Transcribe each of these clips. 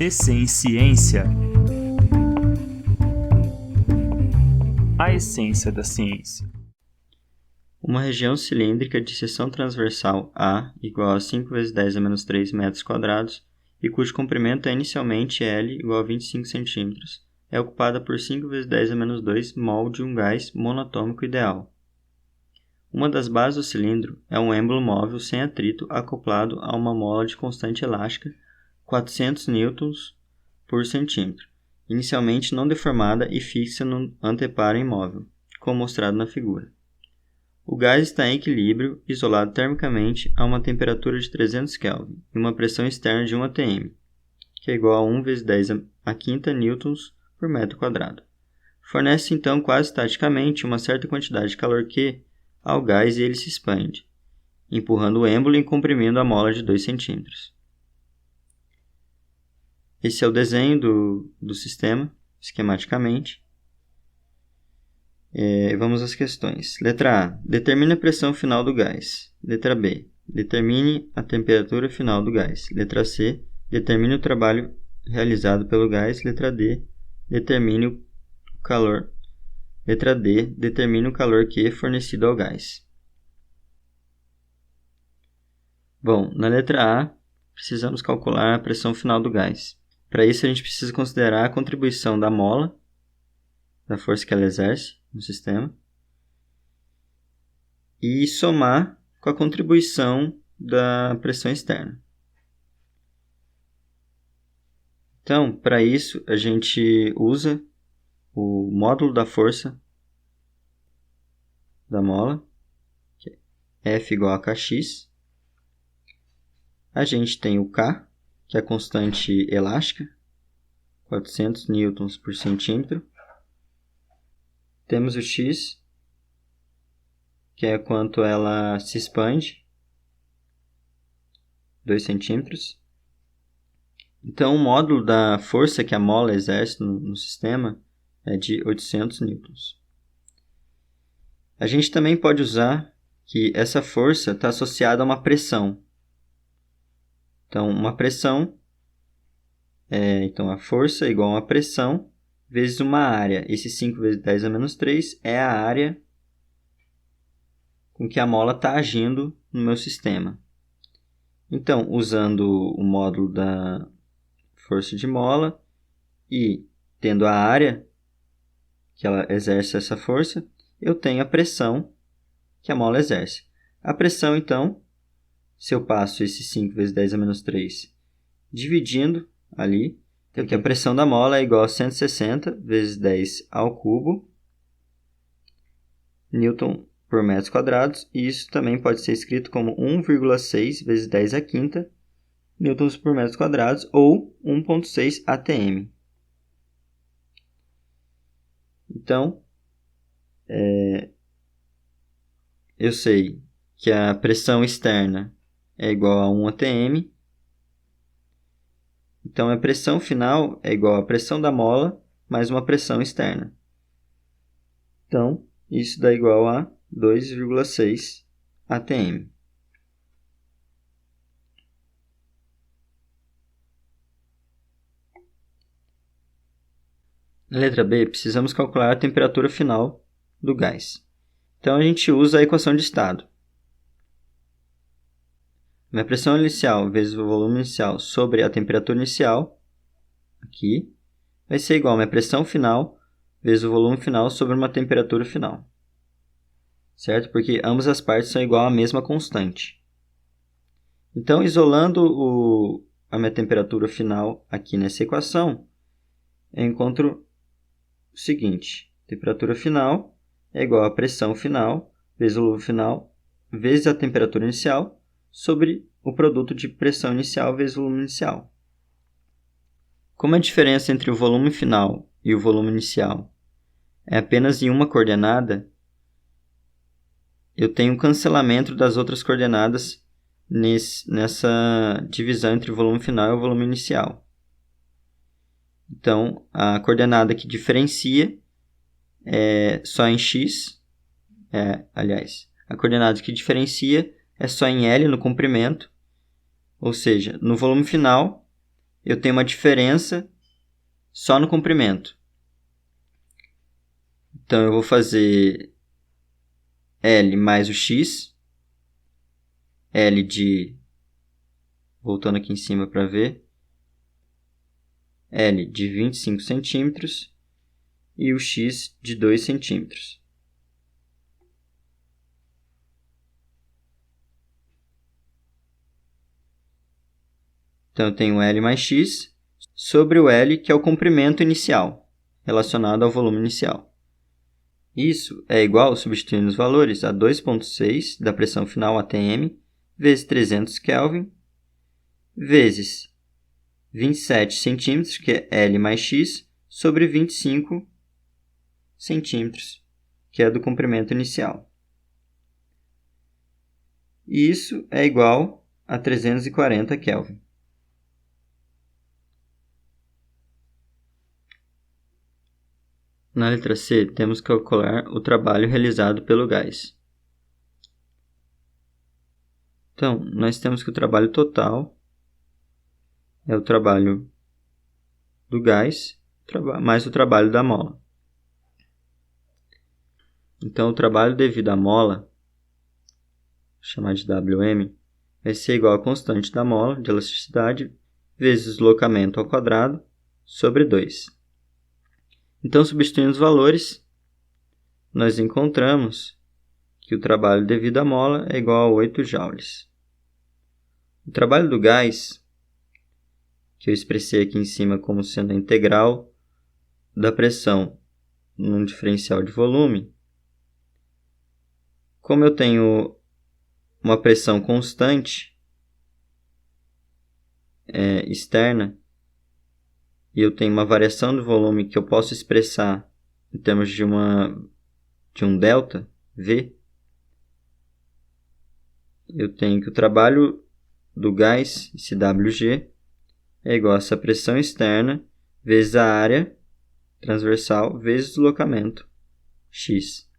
TC em Ciência. A essência da ciência. Uma região cilíndrica de seção transversal A igual a 5 vezes 10 a menos 3 metros quadrados e cujo comprimento é inicialmente L igual a 25 centímetros, é ocupada por 5 vezes 10 a menos 2 mol de um gás monatômico ideal. Uma das bases do cilindro é um êmbolo móvel sem atrito acoplado a uma mola de constante elástica 400 newtons por centímetro, inicialmente não deformada e fixa no anteparo imóvel, como mostrado na figura. O gás está em equilíbrio, isolado termicamente a uma temperatura de 300 Kelvin e uma pressão externa de 1 atm, que é igual a 1 vezes 10 a quinta newtons por metro quadrado. Fornece então quase estaticamente uma certa quantidade de calor Q ao gás e ele se expande, empurrando o êmbolo e comprimindo a mola de 2 centímetros. Esse é o desenho do sistema, esquematicamente. Vamos às questões. Letra A. Determine a pressão final do gás. Letra B. Determine a temperatura final do gás. Letra C. Determine o trabalho realizado pelo gás. Letra D. Determine o calor. Letra D. Determine o calor Q fornecido ao gás. Bom, na letra A, precisamos calcular a pressão final do gás. Para isso, a gente precisa considerar a contribuição da mola, da força que ela exerce no sistema, e somar com a contribuição da pressão externa. Então, para isso, a gente usa o módulo da força da mola, que é F igual a Kx. A gente tem o K, que é a constante elástica, 400 newtons por centímetro. Temos o X, que é quanto ela se expande, 2 centímetros. Então, o módulo da força que a mola exerce no sistema é de 800 newtons. A gente também pode usar que essa força está associada a uma pressão. Então, uma pressão então a força é igual a uma pressão vezes uma área. Esse 5 vezes 10 a menos 3 é a área com que a mola está agindo no meu sistema. Então, usando o módulo da força de mola e tendo a área que ela exerce essa força, eu tenho a pressão que a mola exerce. A pressão, então, se eu passo esse 5 vezes 10 a menos 3 dividindo ali, então que a pressão da mola é igual a 160 vezes 10 ao cubo newton por metros quadrados, e isso também pode ser escrito como 1,6 vezes 10 à quinta newtons por metros quadrados, ou 1,6 atm. Então, eu sei que a pressão externa é igual a 1 atm. Então, a pressão final é igual à pressão da mola mais uma pressão externa. Então, isso dá igual a 2,6 atm. Na letra B, precisamos calcular a temperatura final do gás. Então, a gente usa a equação de estado. Minha pressão inicial vezes o volume inicial sobre a temperatura inicial, aqui, vai ser igual a minha pressão final vezes o volume final sobre uma temperatura final. Certo? Porque ambas as partes são igual à mesma constante. Então, isolando a minha temperatura final aqui nessa equação, eu encontro o seguinte: temperatura final é igual a pressão final vezes o volume final vezes a temperatura inicial sobre o produto de pressão inicial vezes o volume inicial. Como a diferença entre o volume final e o volume inicial é apenas em uma coordenada, eu tenho um cancelamento das outras coordenadas nessa divisão entre o volume final e o volume inicial. Então, a coordenada que diferencia é só em x, a coordenada que diferencia é só em L no comprimento, ou seja, no volume final eu tenho uma diferença só no comprimento. Então, eu vou fazer L mais o X. L de... Voltando aqui em cima para ver. L de 25 centímetros. E o X de 2 centímetros. Então, eu tenho L mais X sobre o L, que é o comprimento inicial, relacionado ao volume inicial. Isso é igual, substituindo os valores, a 2,6 da pressão final ATM, vezes 300 Kelvin, vezes 27 centímetros, que é L mais X, sobre 25 centímetros, que é do comprimento inicial. E isso é igual a 340 Kelvin. Na letra C, temos que calcular o trabalho realizado pelo gás. Então, nós temos que o trabalho total é o trabalho do gás mais o trabalho da mola. Então, o trabalho devido à mola, vou chamar de Wm, vai ser igual à constante da mola de elasticidade vezes o deslocamento ao quadrado sobre 2. Então, substituindo os valores, nós encontramos que o trabalho devido à mola é igual a 8 joules. O trabalho do gás, que eu expressei aqui em cima como sendo a integral da pressão num diferencial de volume, como eu tenho uma pressão constante externa, e eu tenho uma variação do volume que eu posso expressar em termos de um delta, V, eu tenho que o trabalho do gás, esse WG, é igual a essa pressão externa vezes a área transversal vezes o deslocamento, X.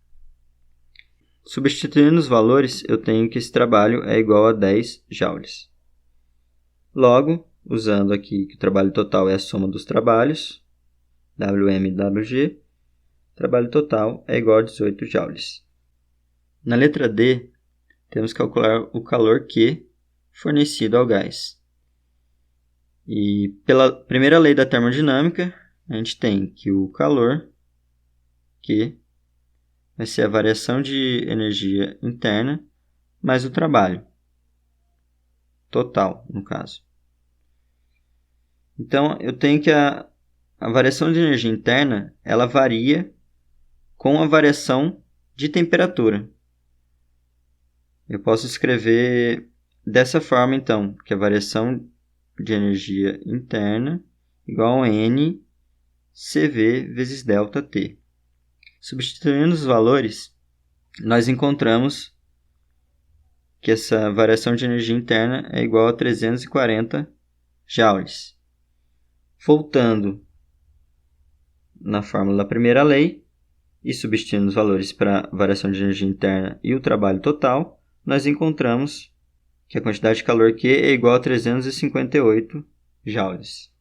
Substituindo os valores, eu tenho que esse trabalho é igual a 10 joules. Logo, usando aqui que o trabalho total é a soma dos trabalhos, Wm e Wg, o trabalho total é igual a 18 joules. Na letra D, temos que calcular o calor Q fornecido ao gás. E pela primeira lei da termodinâmica, a gente tem que o calor Q vai ser a variação de energia interna mais o trabalho total, no caso. Então, eu tenho que a variação de energia interna, ela varia com a variação de temperatura. Eu posso escrever dessa forma, então, que a variação de energia interna igual a N CV vezes ΔT. Substituindo os valores, nós encontramos que essa variação de energia interna é igual a 340 joules. Voltando na fórmula da primeira lei e substituindo os valores para a variação de energia interna e o trabalho total, nós encontramos que a quantidade de calor Q é igual a 358 joules.